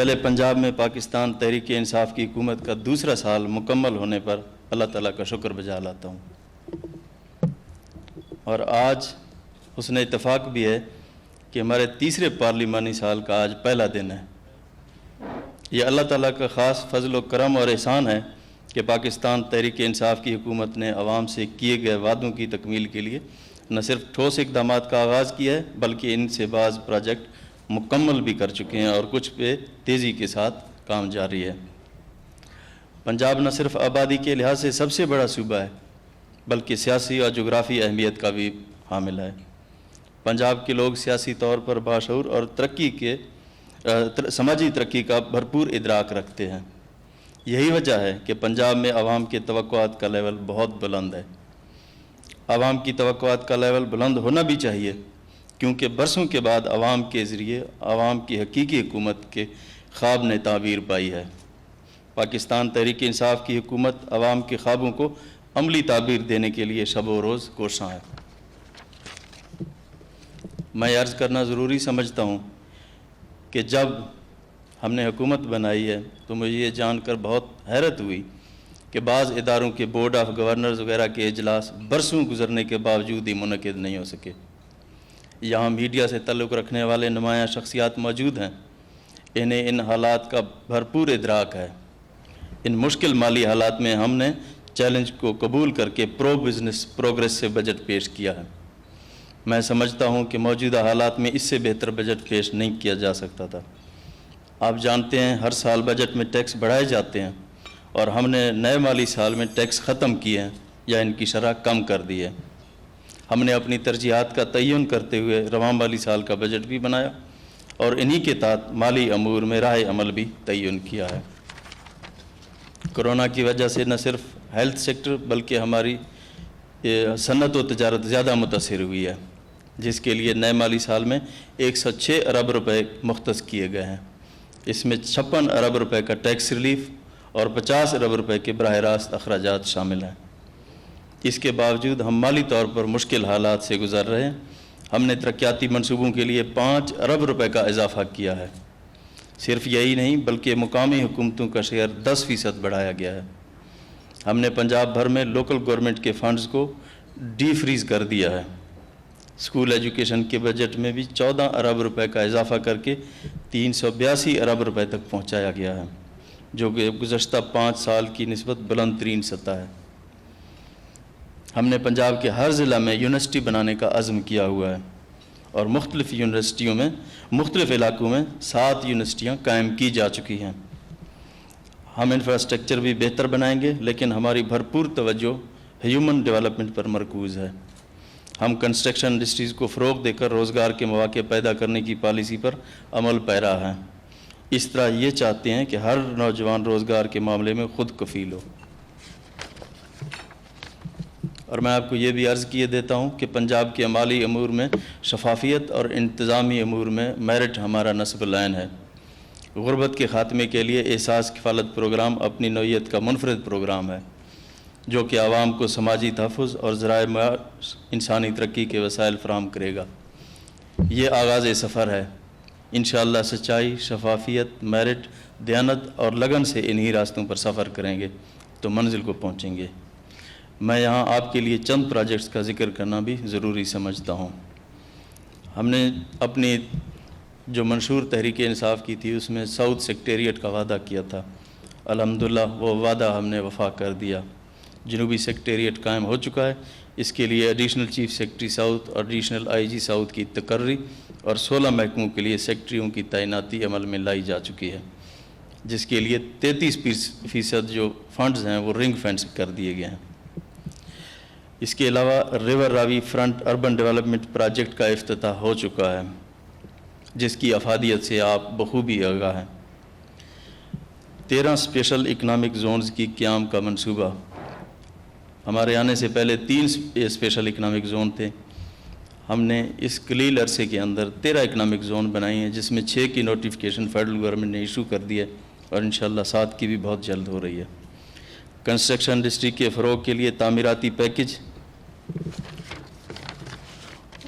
پہلے پنجاب میں پاکستان تحریک انصاف کی حکومت کا دوسرا سال مکمل ہونے پر اللہ تعالیٰ کا شکر بجا لاتا ہوں، اور آج حسن اتفاق بھی ہے کہ ہمارے تیسرے پارلیمانی سال کا آج پہلا دن ہے۔ یہ اللہ تعالیٰ کا خاص فضل و کرم اور احسان ہے کہ پاکستان تحریک انصاف کی حکومت نے عوام سے کیے گئے وعدوں کی تکمیل کے لیے نہ صرف ٹھوس اقدامات کا آغاز کیا ہے بلکہ ان سے بعض پروجیکٹ مکمل بھی کر چکے ہیں اور کچھ پہ تیزی کے ساتھ کام جاری ہے۔ پنجاب نہ صرف آبادی کے لحاظ سے سب سے بڑا صوبہ ہے بلکہ سیاسی اور جغرافی اہمیت کا بھی حامل ہے۔ پنجاب کے لوگ سیاسی طور پر باشعور اور سماجی ترقی کا بھرپور ادراک رکھتے ہیں۔ یہی وجہ ہے کہ پنجاب میں عوام کے توقعات کا لیول بہت بلند ہے۔ عوام کی توقعات کا لیول بلند ہونا بھی چاہیے کیونکہ برسوں کے بعد عوام کے ذریعے عوام کی حقیقی حکومت کے خواب نے تعبیر پائی ہے۔ پاکستان تحریک انصاف کی حکومت عوام کے خوابوں کو عملی تعبیر دینے کے لیے شب و روز کوشاں ہے۔ میں عرض کرنا ضروری سمجھتا ہوں کہ جب ہم نے حکومت بنائی ہے تو مجھے یہ جان کر بہت حیرت ہوئی کہ بعض اداروں کے بورڈ آف گورنرز وغیرہ کے اجلاس برسوں گزرنے کے باوجود ہی منعقد نہیں ہو سکے۔ یہاں میڈیا سے تعلق رکھنے والے نمایاں شخصیات موجود ہیں، انہیں ان حالات کا بھرپور ادراک ہے۔ ان مشکل مالی حالات میں ہم نے چیلنج کو قبول کر کے بزنس پروگریس سے بجٹ پیش کیا ہے۔ میں سمجھتا ہوں کہ موجودہ حالات میں اس سے بہتر بجٹ پیش نہیں کیا جا سکتا تھا۔ آپ جانتے ہیں ہر سال بجٹ میں ٹیکس بڑھائے جاتے ہیں اور ہم نے نئے مالی سال میں ٹیکس ختم کیے ہیں یا ان کی شرح کم کر دی ہے۔ ہم نے اپنی ترجیحات کا تعین کرتے ہوئے رواں مالی سال کا بجٹ بھی بنایا اور انہی کے تحت مالی امور میں راہ عمل بھی تعین کیا ہے۔ کرونا کی وجہ سے نہ صرف ہیلتھ سیکٹر بلکہ ہماری صنعت و تجارت زیادہ متاثر ہوئی ہے، جس کے لیے نئے مالی سال میں 106 ارب روپے مختص کیے گئے ہیں۔ اس میں 56 ارب روپے کا ٹیکس ریلیف اور 50 ارب روپے کے براہ راست اخراجات شامل ہیں۔ اس کے باوجود ہم مالی طور پر مشکل حالات سے گزر رہے ہیں۔ ہم نے ترقیاتی منصوبوں کے لیے 5 ارب روپے کا اضافہ کیا ہے۔ صرف یہی نہیں بلکہ مقامی حکومتوں کا شیئر 10% بڑھایا گیا ہے۔ ہم نے پنجاب بھر میں لوکل گورنمنٹ کے فنڈز کو ڈی فریز کر دیا ہے۔ اسکول ایجوکیشن کے بجٹ میں بھی 14 ارب روپے کا اضافہ کر کے 382 ارب روپے تک پہنچایا گیا ہے، جو کہ گزشتہ 5 سال کی نسبت بلند ترین سطح ہے۔ ہم نے پنجاب کے ہر ضلع میں یونیورسٹی بنانے کا عزم کیا ہوا ہے اور مختلف یونیورسٹیوں میں مختلف علاقوں میں 7 یونیورسٹیاں قائم کی جا چکی ہیں۔ ہم انفراسٹرکچر بھی بہتر بنائیں گے لیکن ہماری بھرپور توجہ ہیومن ڈیولپمنٹ پر مرکوز ہے۔ ہم کنسٹرکشن انڈسٹریز کو فروغ دے کر روزگار کے مواقع پیدا کرنے کی پالیسی پر عمل پیرا ہیں۔ اس طرح یہ چاہتے ہیں کہ ہر نوجوان روزگار کے معاملے میں خود کفیل ہو۔ اور میں آپ کو یہ بھی عرض کیے دیتا ہوں کہ پنجاب کے مالی امور میں شفافیت اور انتظامی امور میں میرٹ ہمارا نصب العین ہے۔ غربت کے خاتمے کے لیے احساس کفالت پروگرام اپنی نوعیت کا منفرد پروگرام ہے جو کہ عوام کو سماجی تحفظ اور ذرائع معاش انسانی ترقی کے وسائل فراہم کرے گا۔ یہ آغاز سفر ہے۔ انشاءاللہ سچائی، شفافیت، میرٹ، دیانت اور لگن سے انہی راستوں پر سفر کریں گے تو منزل کو پہنچیں گے۔ میں یہاں آپ کے لیے چند پروجیکٹس کا ذکر کرنا بھی ضروری سمجھتا ہوں۔ ہم نے اپنی جو منشور تحریک انصاف کی تھی اس میں ساؤتھ سیکٹریٹ کا وعدہ کیا تھا۔ الحمدللہ وہ وعدہ ہم نے وفا کر دیا۔ جنوبی سیکٹریٹ قائم ہو چکا ہے۔ اس کے لیے ایڈیشنل چیف سیکٹری ساؤتھ اور ایڈیشنل آئی جی ساؤتھ کی تقرری اور 16 محکموں کے لیے سیکٹریوں کی تعیناتی عمل میں لائی جا چکی ہے، جس کے لیے 33% جو فنڈز ہیں وہ رنگ فینس کر دیے گئے ہیں۔ اس کے علاوہ ریور راوی فرنٹ اربن ڈیولپمنٹ پروجیکٹ کا افتتاح ہو چکا ہے، جس کی افادیت سے آپ بخوبی آگاہ ہیں۔ 13 اسپیشل اکنامک زونز کی قیام کا منصوبہ۔ ہمارے آنے سے پہلے 3 اسپیشل اکنامک زون تھے۔ ہم نے اس قلیل عرصے کے اندر 13 اکنامک زون بنائی ہیں، جس میں 6 کی نوٹیفیکیشن فیڈرل گورنمنٹ نے ایشو کر دی ہے اور انشاءاللہ 7 کی بھی بہت جلد ہو رہی ہے۔ کنسٹرکشن انڈسٹری کے فروغ کے لیے تعمیراتی پیکج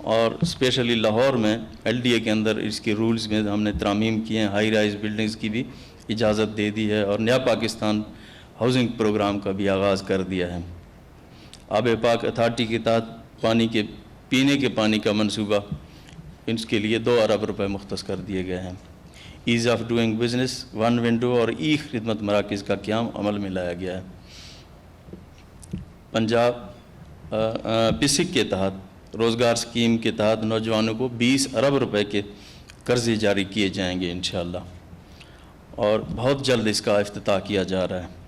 اور اسپیشلی لاہور میں LDA کے اندر اس کے رولز میں ہم نے ترامیم کیے ہیں، ہائی رائز بلڈنگز کی بھی اجازت دے دی ہے، اور نیا پاکستان ہاؤسنگ پروگرام کا بھی آغاز کر دیا ہے۔ آب پاک اتھارٹی کے تحت پانی کے پینے کے پانی کا منصوبہ، اس کے لیے 2 ارب روپے مختص کر دیے گئے ہیں۔ As of doing business, one window اور ای خدمت مراکز کا قیام عمل میں لایا گیا ہے۔ پنجاب پسک کے تحت روزگار اسکیم کے تحت نوجوانوں کو 20 ارب روپے کے قرضے جاری کیے جائیں گے انشاءاللہ، اور بہت جلد اس کا افتتاح کیا جا رہا ہے۔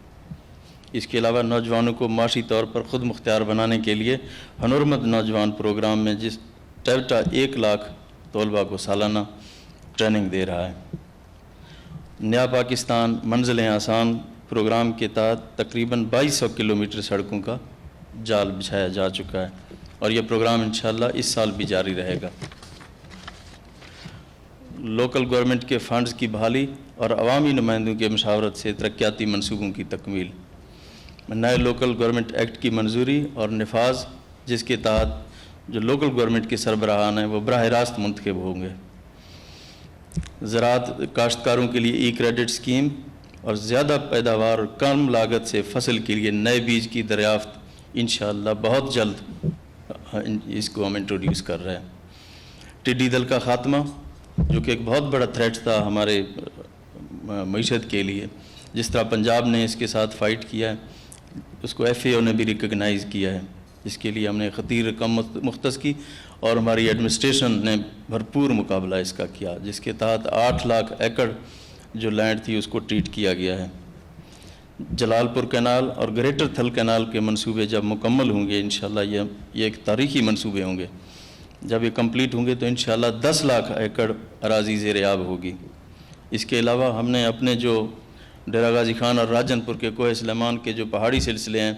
اس کے علاوہ نوجوانوں کو معاشی طور پر خود مختار بنانے کے لیے ہنرمند نوجوان پروگرام میں جس ٹیوٹا 1 لاکھ طلباء کو سالانہ ٹریننگ دے رہا ہے۔ نیا پاکستان منزلیں آسان پروگرام کے تحت تقریباً 2200 کلومیٹر سڑکوں کا جال بچھایا جا چکا ہے، اور یہ پروگرام انشاءاللہ اس سال بھی جاری رہے گا۔ لوکل گورنمنٹ کے فنڈز کی بحالی اور عوامی نمائندوں کے مشاورت سے ترقیاتی منصوبوں کی تکمیل۔ نئے لوکل گورنمنٹ ایکٹ کی منظوری اور نفاذ، جس کے تحت جو لوکل گورنمنٹ کے سربراہان ہیں وہ براہ راست منتخب ہوں گے۔ زراعت کاشتکاروں کے لیے ای کریڈٹ اسکیم اور زیادہ پیداوار اور کم لاگت سے فصل کے لیے نئے بیج کی دریافت انشاءاللہ بہت جلد اس کو ہم انٹروڈیوس کر رہے ہیں۔ ٹڈی دل کا خاتمہ، جو کہ ایک بہت بڑا تھریٹ تھا ہمارے معیشت کے لیے، جس طرح پنجاب نے اس کے ساتھ فائٹ کیا ہے، اس کو FAO نے بھی ریکگنائز کیا ہے۔ اس کے لیے ہم نے خطیر رقم مختص کی، اور ہماری ایڈمنسٹریشن نے بھرپور مقابلہ اس کا کیا، جس کے تحت 8 لاکھ ایکڑ جو لینڈ تھی اس کو ٹریٹ کیا گیا ہے۔ جلال پور کینال اور گریٹر تھل کینال کے منصوبے جب مکمل ہوں گے انشاءاللہ، یہ ایک تاریخی منصوبے ہوں گے۔ جب یہ کمپلیٹ ہوں گے تو انشاءاللہ 10 لاکھ ایکڑ اراضی زیر آب ہوگی۔ اس کے علاوہ ہم نے اپنے جو ڈیرہ غازی خان اور راجن پور کے کوہ سلیمان کے جو پہاڑی سلسلے ہیں،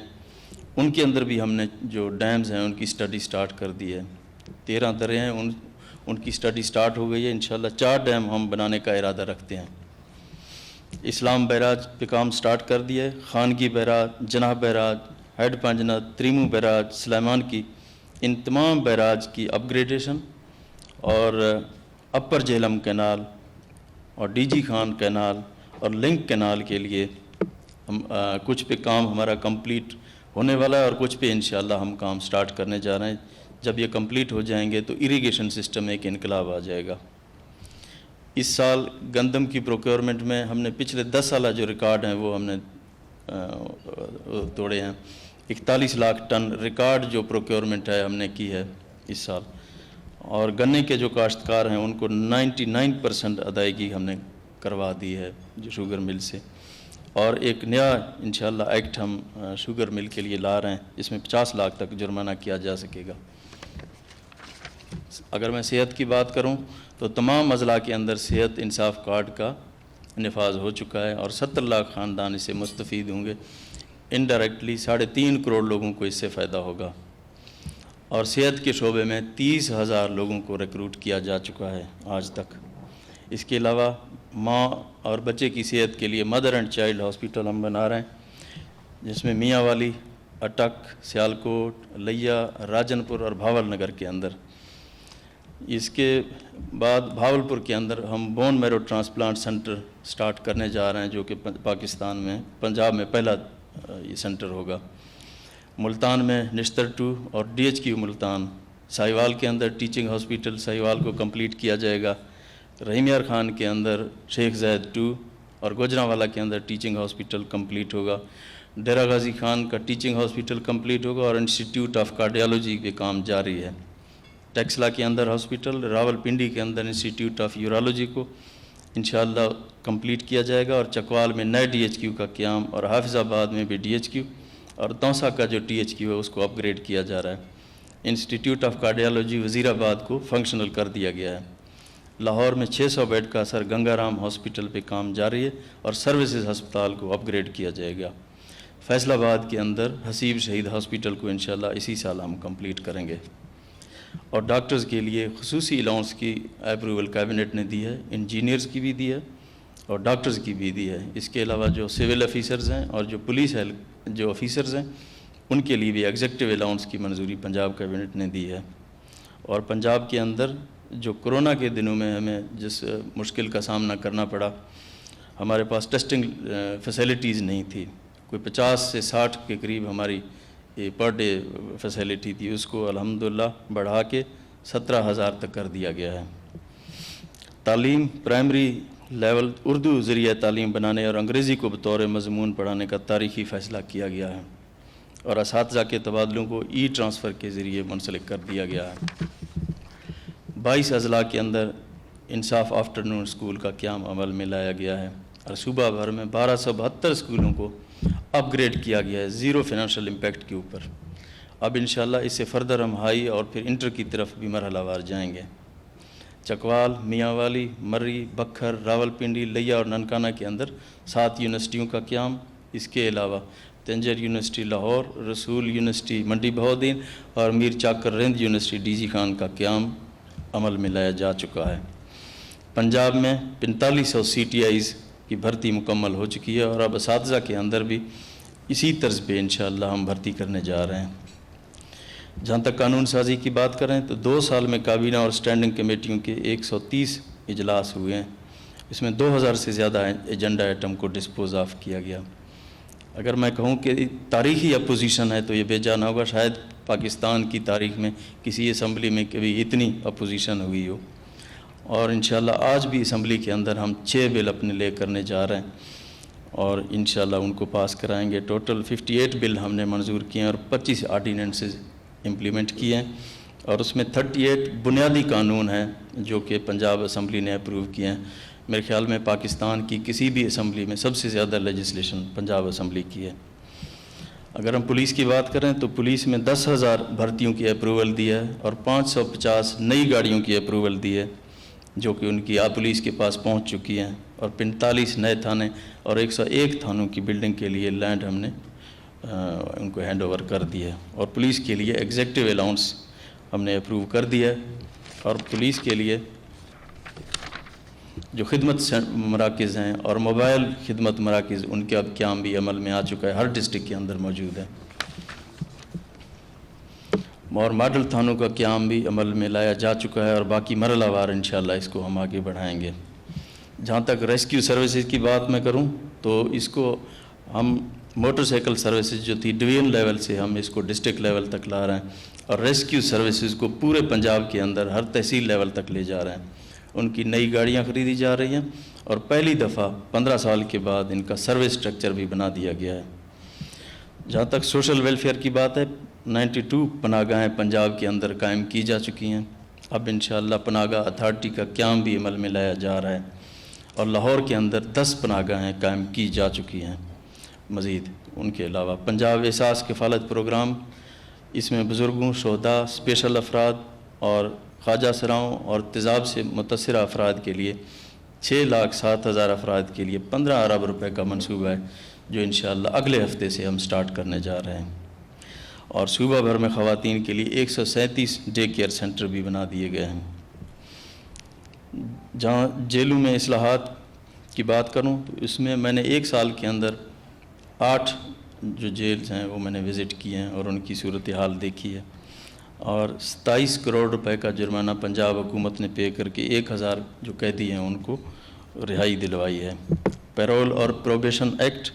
ان کے اندر بھی ہم نے جو ڈیمز ہیں ان کی سٹڈی سٹارٹ کر دی ہے۔ 13 درے ہیں، ان کی سٹڈی سٹارٹ ہو گئی ہے۔ انشاءاللہ 4 ڈیم ہم بنانے کا ارادہ رکھتے ہیں۔ اسلام بیراج پہ کام سٹارٹ کر دیا ہے۔ خانگی بیراج، جناح بیراج، ہیڈ پنجنا، تریمو بیراج، سلیمان کی، ان تمام بیراج کی اپ گریڈیشن اور اپر جہلم کینال اور DG خان کینال اور لنک کینال کے لیے ہم کچھ پہ کام ہمارا کمپلیٹ ہونے والا ہے، اور کچھ پہ انشاءاللہ ہم کام سٹارٹ کرنے جا رہے ہیں۔ جب یہ کمپلیٹ ہو جائیں گے تو اریگیشن سسٹم میں ایک انقلاب آ جائے گا۔ اس سال گندم کی پروکیورمنٹ میں ہم نے پچھلے 10 سالہ جو ریکارڈ ہیں وہ ہم نے توڑے ہیں۔ 41 لاکھ ٹن ریکارڈ جو پروکیورمنٹ ہے ہم نے کی ہے اس سال، اور گنے کے جو کاشتکار ہیں ان کو 99% ادائیگی ہم نے کروا دی ہے جو شوگر مل سے۔ اور ایک نیا انشاءاللہ ایکٹ ہم شوگر مل کے لیے لا رہے ہیں، جس میں 50 لاکھ تک جرمانہ کیا جا سکے گا۔ اگر میں صحت کی بات کروں تو تمام اضلاع کے اندر صحت انصاف کارڈ کا نفاذ ہو چکا ہے، اور 70 لاکھ خاندان اس سے مستفید ہوں گے۔ انڈائریکٹلی 3.5 کروڑ لوگوں کو اس سے فائدہ ہوگا، اور صحت کے شعبے میں 30,000 لوگوں کو ریکروٹ کیا جا چکا ہے آج تک۔ اس کے علاوہ ماں اور بچے کی صحت کے لیے مدر اینڈ چائلڈ ہاسپٹل ہم بنا رہے ہیں، جس میں میاں والی، اٹک، سیالکوٹ، لیا، راجن پور اور بھاول نگر کے اندر۔ اس کے بعد بھاولپور کے اندر ہم بون میرو ٹرانسپلانٹ سینٹر سٹارٹ کرنے جا رہے ہیں، جو کہ پاکستان میں پنجاب میں پہلا یہ سینٹر ہوگا۔ ملتان میں نشتر 2 اور DHQ ملتان، ساہیوال کے اندر ٹیچنگ ہاسپٹل ساہیوال کو کمپلیٹ کیا جائے گا۔ رحیم یار خان کے اندر شیخ زید 2 اور گوجرانوالا کے اندر ٹیچنگ ہاسپٹل کمپلیٹ ہوگا۔ ڈیرہ غازی خان کا ٹیچنگ ہاسپٹل کمپلیٹ ہوگا، اور انسٹیٹیوٹ آف کارڈیالوجی کے کام جاری ہے۔ ٹیکسلا کے اندر ہاسپٹل، راول پنڈی کے اندر انسٹیٹیوٹ آف یورالوجی کو انشاءاللہ کمپلیٹ کیا جائے گا، اور چکوال میں نئے DHQ کا قیام، اور حافظ آباد میں بھی DHQ، اور توسا کا جو THQ ہے اس کو اپ گریڈ کیا جا رہا ہے۔ انسٹیٹیوٹ آف کارڈیالوجی وزیر آباد کو فنکشنل کر دیا گیا ہے۔ لاہور میں 600 بیڈ کا سر گنگا رام ہاسپٹل پہ کام جاری ہے، اور سروسز ہسپتال کو اپ گریڈ کیا جائے گا۔ فیصل آباد کے اندر حسیب شہید ہاسپٹل کو انشاءاللہ اسی سال ہم کمپلیٹ کریں گے۔ اور ڈاکٹرز کے لیے خصوصی الاؤنس کی اپروول کیبنٹ نے دی ہے، انجینئرز کی بھی دی ہے اور ڈاکٹرز کی بھی دی ہے۔ اس کے علاوہ جو سول آفیسرز ہیں اور جو پولیس جو آفیسرز ہیں ان کے لیے بھی ایگزیکٹو الاؤنس کی منظوری پنجاب کیبنٹ نے دی ہے۔ اور پنجاب کے اندر جو کرونا کے دنوں میں ہمیں جس مشکل کا سامنا کرنا پڑا، ہمارے پاس ٹیسٹنگ فیسلٹیز نہیں تھی، کوئی 50 سے 60 کے قریب ہماری پر ڈے فیسلٹی تھی، اس کو الحمدللہ بڑھا کے 17,000 تک کر دیا گیا ہے۔ تعلیم پرائمری لیول اردو ذریعہ تعلیم بنانے اور انگریزی کو بطور مضمون پڑھانے کا تاریخی فیصلہ کیا گیا ہے، اور اساتذہ کے تبادلوں کو ای ٹرانسفر کے ذریعے منسلک کر دیا گیا ہے۔ 22 اضلاع کے اندر انصاف آفٹرنون اسکول کا قیام عمل میں لایا گیا ہے، اور صوبہ بھر میں 1272 اسکولوں کو اپ گریڈ کیا گیا ہے، زیرو فائنینشیل امپیکٹ کے اوپر۔ اب انشاءاللہ اس سے فردر ہم ہائی اور پھر انٹر کی طرف بھی مرحلہ وار جائیں گے۔ چکوال، میاں والی، مرری، بکھر، راولپنڈی، لیا اور ننکانہ کے اندر 7 یونیورسٹیوں کا قیام، اس کے علاوہ تنجر یونیورسٹی لاہور، رسول یونیورسٹی منڈی بہاؤالدین اور میر چاکر رند یونیورسٹی ڈی جی خان کا قیام عمل میں لایا جا چکا ہے۔ پنجاب میں 4500 سی ٹی آئیز کی بھرتی مکمل ہو چکی ہے، اور اب اساتذہ کے اندر بھی اسی طرز پہ انشاءاللہ ہم بھرتی کرنے جا رہے ہیں۔ جہاں تک قانون سازی کی بات کریں تو 2 سال میں کابینہ اور اسٹینڈنگ کمیٹیوں کے 130 اجلاس ہوئے ہیں، اس میں 2000 سے زیادہ ایجنڈا آئٹم کو ڈسپوز آف کیا گیا۔ اگر میں کہوں کہ تاریخی اپوزیشن ہے تو یہ بے جا نہ ہوگا، شاید پاکستان کی تاریخ میں کسی اسمبلی میں کبھی اتنی اپوزیشن ہوئی ہو، اور انشاءاللہ آج بھی اسمبلی کے اندر ہم 6 بل اپنے لے کرنے جا رہے ہیں اور انشاءاللہ ان کو پاس کرائیں گے۔ ٹوٹل 58 بل ہم نے منظور کیے ہیں اور 25 آرڈیننسز امپلیمنٹ کیے ہیں، اور اس میں 38 بنیادی قانون ہیں جو کہ پنجاب اسمبلی نے اپروو کیے ہیں۔ میرے خیال میں پاکستان کی کسی بھی اسمبلی میں سب سے زیادہ لیجسلیشن پنجاب اسمبلی کی ہے۔ اگر ہم پولیس کی بات کریں تو پولیس میں 10,000 بھرتیوں کی اپروول دی ہے اور 550 نئی گاڑیوں کی اپروول دی ہے جو کہ ان کی پولیس کے پاس پہنچ چکی ہیں، اور 45 نئے تھانے اور 101 تھانوں کی بلڈنگ کے لیے لینڈ ہم نے ان کو ہینڈ اوور کر دی ہے، اور پولیس کے لیے ایگزیکٹو الاؤنس ہم نے اپروو کر دیا ہے، اور پولیس کے لیے جو خدمت مراکز ہیں اور موبائل خدمت مراکز ان کے اب قیام بھی عمل میں آ چکا ہے، ہر ڈسٹرکٹ کے اندر موجود ہے، اور ماڈل تھانوں کا قیام بھی عمل میں لایا جا چکا ہے، اور باقی مرحلہ وار انشاءاللہ اس کو ہم آگے بڑھائیں گے۔ جہاں تک ریسکیو سروسز کی بات میں کروں تو اس کو ہم موٹر سائیکل سروسز جو تھی ڈویژن لیول سے ہم اس کو ڈسٹرکٹ لیول تک لا رہے ہیں، اور ریسکیو سروسز کو پورے پنجاب کے اندر ہر تحصیل لیول تک لے جا رہے ہیں۔ ان کی نئی گاڑیاں خریدی جا رہی ہیں، اور پہلی دفعہ 15 سال کے بعد ان کا سروس سٹرکچر بھی بنا دیا گیا ہے۔ جہاں تک سوشل ویلفیئر کی بات ہے، 92 پناہ گاہیں پنجاب کے اندر قائم کی جا چکی ہیں، اب انشاءاللہ پناہ گاہ اتھارٹی کا قیام بھی عمل میں لایا جا رہا ہے، اور لاہور کے اندر 10 پناہ گاہیں قائم کی جا چکی ہیں۔ مزید ان کے علاوہ پنجاب احساس کفالت پروگرام، اس میں بزرگوں، شہداء، اسپیشل افراد اور خواجہ سراؤں اور تیزاب سے متاثرہ افراد کے لیے 6,07,000 افراد کے لیے 15 ارب روپے کا منصوبہ ہے جو انشاءاللہ اگلے ہفتے سے ہم سٹارٹ کرنے جا رہے ہیں، اور صوبہ بھر میں خواتین کے لیے 137 ڈے کیئر سینٹر بھی بنا دیے گئے ہیں۔ جہاں جیلوں میں اصلاحات کی بات کروں تو اس میں نے 1 سال کے اندر 8 جو جیلز ہیں وہ میں نے وزٹ کیے ہیں اور ان کی صورتحال دیکھی ہے، اور 27 کروڑ روپے کا جرمانہ پنجاب حکومت نے پے کر کے 1000 جو قیدی ہیں ان کو رہائی دلوائی ہے۔ پیرول اور پروبیشن ایکٹ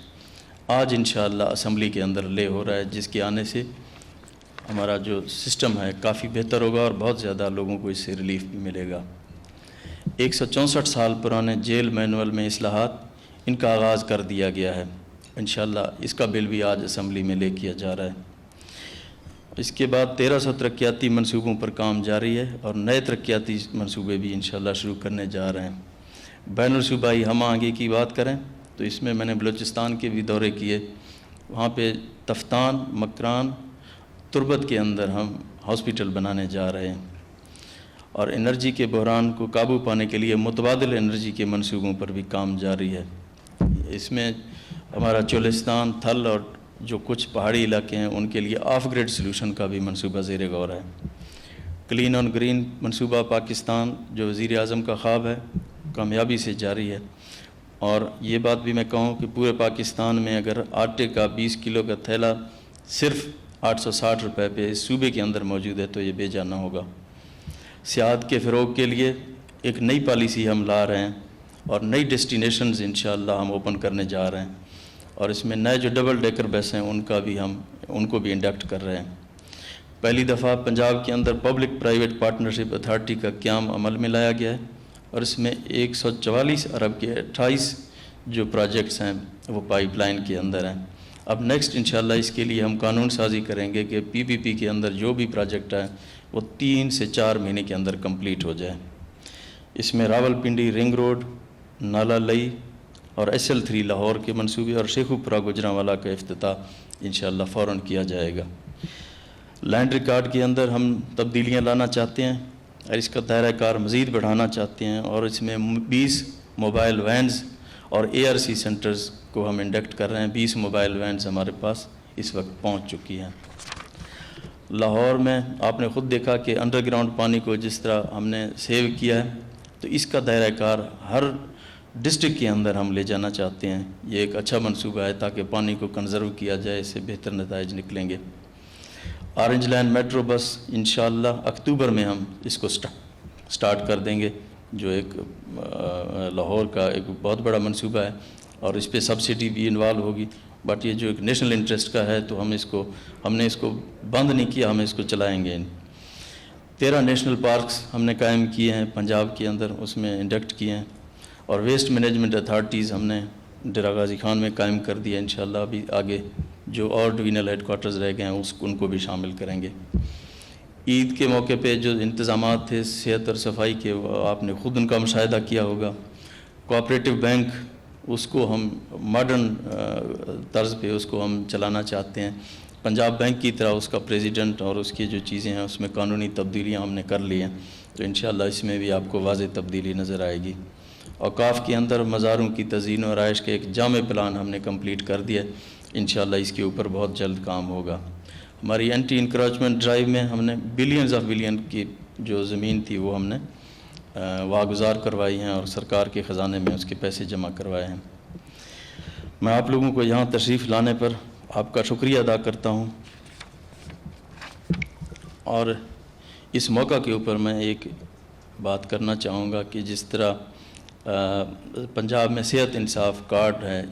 آج انشاءاللہ اسمبلی کے اندر لے ہو رہا ہے، جس کے آنے سے ہمارا جو سسٹم ہے کافی بہتر ہوگا اور بہت زیادہ لوگوں کو اس سے ریلیف بھی ملے گا۔ 164 سال پرانے جیل مینول میں اصلاحات، ان کا آغاز کر دیا گیا ہے، انشاءاللہ اس کا بل بھی آج اسمبلی میں لے کیا جا رہا ہے۔ اس کے بعد 1300 ترقیاتی منصوبوں پر کام جاری ہے، اور نئے ترقیاتی منصوبے بھی انشاءاللہ شروع کرنے جا رہے ہیں۔ بین الصوبائی ہم آہنگی کی بات کریں تو اس میں نے بلوچستان کے بھی دورے کیے، وہاں پہ تفتان، مکران، تربت کے اندر ہم ہاسپیٹل بنانے جا رہے ہیں، اور انرجی کے بحران کو قابو پانے کے لیے متبادل انرجی کے منصوبوں پر بھی کام جاری ہے۔ اس میں ہمارا چولستان، تھل اور جو کچھ پہاڑی علاقے ہیں ان کے لیے آف گریڈ سلوشن کا بھی منصوبہ زیر غور ہے۔ کلین اور گرین منصوبہ پاکستان جو وزیر اعظم کا خواب ہے کامیابی سے جاری ہے، اور یہ بات بھی میں کہوں کہ پورے پاکستان میں اگر آٹے کا 20 کلو کا تھیلا صرف 860 روپے پہ اس صوبے کے اندر موجود ہے تو یہ بے جا نہ ہوگا۔ سیاحت کے فروغ کے لیے ایک نئی پالیسی ہم لا رہے ہیں اور نئی ڈیسٹینیشنز انشاءاللہ ہم اوپن کرنے جا رہے ہیں، اور اس میں نئے جو ڈبل ڈیکر بس ہیں ان کو بھی انڈکٹ کر رہے ہیں۔ پہلی دفعہ پنجاب کے اندر پبلک پرائیویٹ پارٹنرشپ اتھارٹی کا قیام عمل میں لایا گیا ہے، اور اس میں 144 ارب کے 28 جو پروجیکٹس ہیں وہ پائپ لائن کے اندر ہیں۔ اب نیکسٹ انشاءاللہ اس کے لیے ہم قانون سازی کریں گے کہ پی پی پی کے اندر جو بھی پروجیکٹ ہے وہ 3 سے 4 مہینے کے اندر کمپلیٹ ہو جائے۔ اس میں راول پنڈی رنگ روڈ، نالا لئی اور SL3 لاہور کے منصوبے اور شیخو پورہ گوجرانوالا کا افتتاح انشاءاللہ فوراً کیا جائے گا۔ لینڈ ریکارڈ کے اندر ہم تبدیلیاں لانا چاہتے ہیں اور اس کا دائرہ کار مزید بڑھانا چاہتے ہیں، اور اس میں 20 موبائل وینز اور ARC سینٹرز کو ہم انڈکٹ کر رہے ہیں۔ 20 موبائل وینز ہمارے پاس اس وقت پہنچ چکی ہیں۔ لاہور میں آپ نے خود دیکھا کہ انڈر گراؤنڈ پانی کو جس طرح ہم نے سیو کیا ہے، تو اس کا دائرہ کار ہر ڈسٹرکٹ کے اندر ہم لے جانا چاہتے ہیں۔ یہ ایک اچھا منصوبہ ہے تاکہ پانی کو کنزرو کیا جائے، اس سے بہتر نتائج نکلیں گے۔ آرنج لائن میٹرو بس انشاءاللہ اکتوبر میں ہم اس کو سٹارٹ کر دیں گے، جو ایک لاہور کا ایک بہت بڑا منصوبہ ہے، اور اس پہ سبسڈی بھی انوالو ہوگی، بٹ یہ جو ایک نیشنل انٹرسٹ کا ہے تو ہم نے اس کو بند نہیں کیا، ہم اس کو چلائیں گے۔ 13 نیشنل پارکس ہم نے قائم کیے ہیں پنجاب کے اندر، اس میں انڈکٹ کیے ہیں، اور ویسٹ مینجمنٹ اتھارٹیز ہم نے ڈیرہ غازی خان میں قائم کر دیا۔ انشاءاللہ ابھی آگے جو اور ڈوینل ہیڈ کوارٹرز رہ گئے ہیں ان کو بھی شامل کریں گے۔ عید کے موقع پہ جو انتظامات تھے صحت اور صفائی کے، آپ نے خود ان کا مشاہدہ کیا ہوگا۔ کوآپریٹو بینک، اس کو ہم ماڈرن طرز پہ اس کو ہم چلانا چاہتے ہیں، پنجاب بینک کی طرح۔ اس کا پریزیڈنٹ اور اس کی جو چیزیں ہیں اس میں قانونی تبدیلیاں ہم نے کر لی ہیں، تو انشاءاللہ اس میں بھی آپ کو واضح تبدیلی نظر آئے گی۔ اوقاف کے اندر مزاروں کی تزئین و آرائش کا ایک جامع پلان ہم نے کمپلیٹ کر دیا ہے، انشاءاللہ اس کے اوپر بہت جلد کام ہوگا۔ ہماری اینٹی انکروچمنٹ ڈرائیو میں ہم نے بلینز آف بلین کی جو زمین تھی وہ ہم نے واگزار کروائی ہیں، اور سرکار کے خزانے میں اس کے پیسے جمع کروائے ہیں۔ میں آپ لوگوں کو یہاں تشریف لانے پر آپ کا شکریہ ادا کرتا ہوں، اور اس موقع کے اوپر میں ایک بات کرنا چاہوں گا کہ جس طرح پنجاب میں صحت انصاف کارڈ ہے،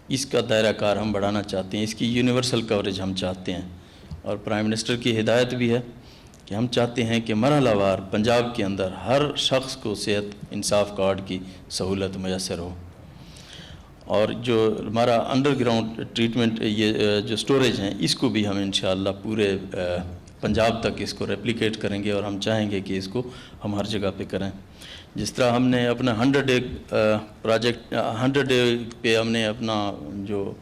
اس کا دائرہ کار ہم بڑھانا چاہتے ہیں، اس کی یونیورسل کوریج ہم چاہتے ہیں، اور پرائم منسٹر کی ہدایت بھی ہے کہ ہم چاہتے ہیں کہ مرحلہ وار پنجاب کے اندر ہر شخص کو صحت انصاف کارڈ کی سہولت میسر ہو۔ اور جو ہمارا انڈر گراؤنڈ ٹریٹمنٹ یہ جو سٹوریج ہیں، اس کو بھی ہم انشاءاللہ پورے پنجاب تک اس کو ریپلیکیٹ کریں گے، اور ہم چاہیں گے کہ اس کو ہم ہر جگہ پہ کریں۔ جس طرح ہم نے اپنا 100 ڈے پروجیکٹ 100 ڈے پہ ہم نے اپنا جو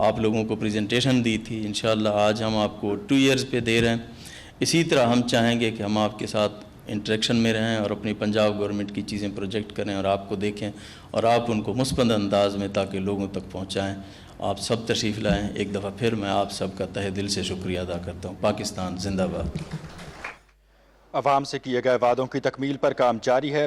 آپ لوگوں کو پریزنٹیشن دی تھی، انشاءاللہ آج ہم آپ کو 2 ایئرز پہ دے رہے ہیں۔ اسی طرح ہم چاہیں گے کہ ہم آپ کے ساتھ انٹریکشن میں رہیں اور اپنی پنجاب گورنمنٹ کی چیزیں پروجیکٹ کریں، اور آپ کو دیکھیں اور آپ ان کو مثبت انداز میں تاکہ لوگوں تک پہنچائیں۔ آپ سب تشریف لائیں۔ ایک دفعہ پھر میں آپ سب کا تہہ دل سے شکریہ ادا کرتا ہوں۔ پاکستان زندہ باد۔ عوام سے کیے گئے وعدوں کی تکمیل پر کام جاری ہے۔